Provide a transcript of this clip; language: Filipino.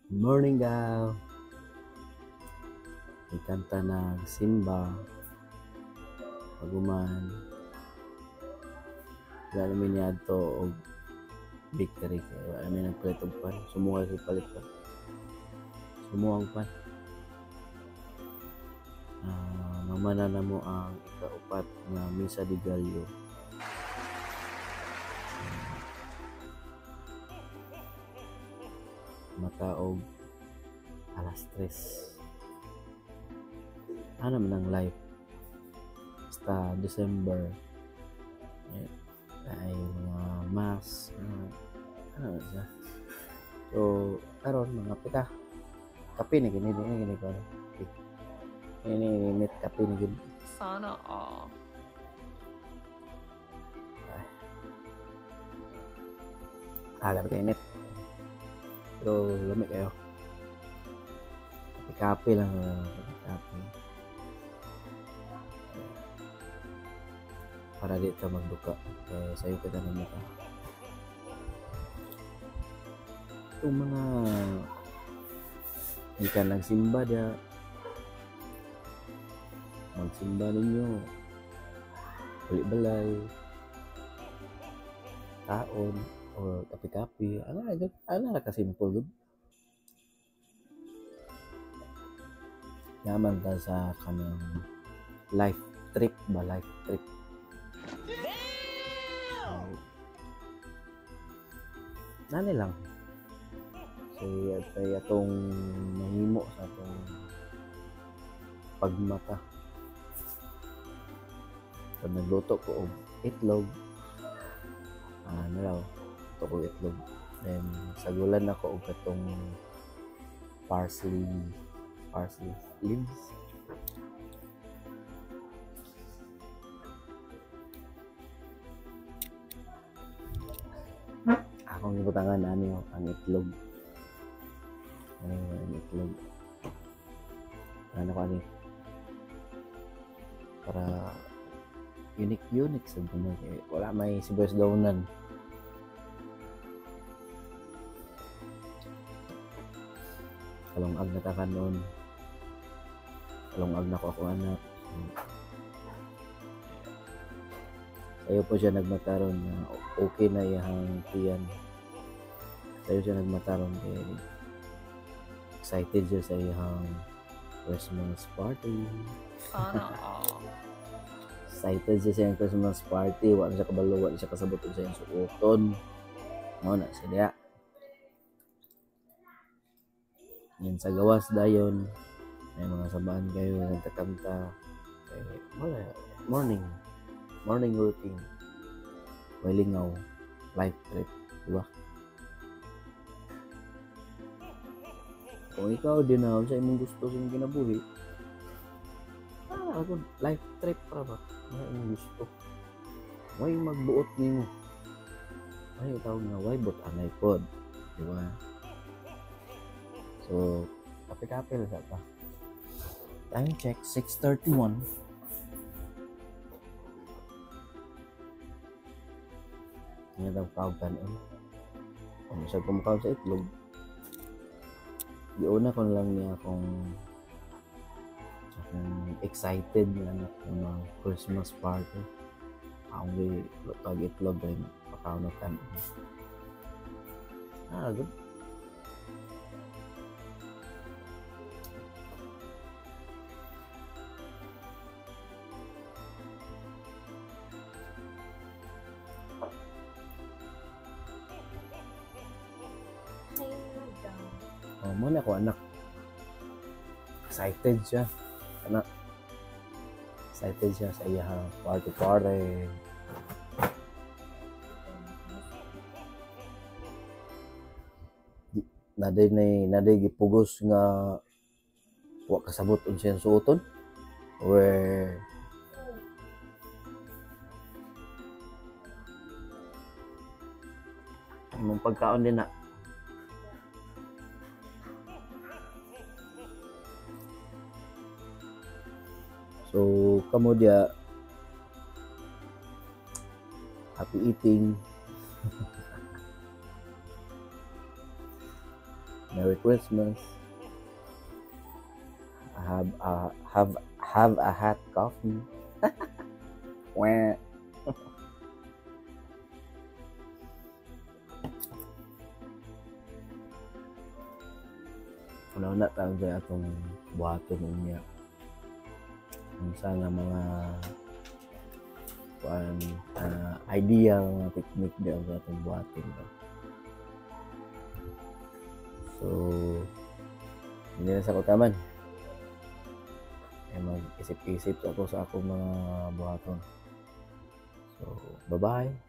Good morning daw. Ikanta ng Simba. Paguman. Wala namin niya ito o victory. Wala namin nagpalit og pan. Sumuha si palit pa. Sumuha ang pan. Mamana na mo ang ikaupat na Misa de Gallo. Mataog alas 3. Ano man ang live? Basta December. Ay mga mass. Ano siya? So, karon mga pita. Kape na gini ko. Ini kape na gini. Sana all. Alam kayo net. Pero lamig kayo. Kape lang. Kape. Para dito magduka. Sayo kita ng mata. Itong mga di ka nagsimba dia. Magsimba ninyo. Balik-balay. Taon. O kape-kape. Ano na kasimple good. Yaman ta sa kanang life trip ba? Life trip. Nani lang. Say atong mahimo sa atong pagmata. So, nagluto ko og itlog. Ano raw? Ito ko itlog. Then, sagulan ako og katong parsley leaves. Akong ibutangan ang itlog. Ang itlog. Ano ko ani? Para unique sa bunga. Wala may sibuyas daunan. Kalungag na ta kanon. Kalungag na ko ako anak. Sayo po siya nagmataron na okay na iyang tiyan. Sayo siya nagmataron kaya excited siya sa iyang Christmas party. Sana all. Excited siya sa iyang Christmas party. Wala siya kabalo, wala siya kasabot sa iyang suoton. Mo na siya. Yan sa gawas dayon. May mga sabaan kayo nagkakanta. Wala. Morning routine. Walingaw. Life trip. Diba? Kung ikaw din na sa imong gusto sa imong kinabuhi, life trip para ba? Ano imong gusto? May magbuot nimo. Ay tawag nga why but anay pod. Diba? So, kape-kape lang sa ta. Time check, 6:31. Ngayon ang pautan. Kung siya kumakaw sa itlog, iuna ko lang niya akong excited na anak ng mga Christmas party. Akong lutag itlog rin pakaw na tan. Good. Muna ko anak. Excited siya. Anak. Excited siya sa iya party. Naday gipugos nga wa kasabot unsay suoton. Where mong pagkaon din na. So, kamo dia happy eating. Merry Christmas. Have a hot coffee. Wah. Una tawag sa atong buhaton niya. Kung saan nga mga idea nga technique diya sa atong buhaton. So, hindi na sa kutaman. Ay mag-isip-isip ako sa akong mga buhaton. So, bye-bye.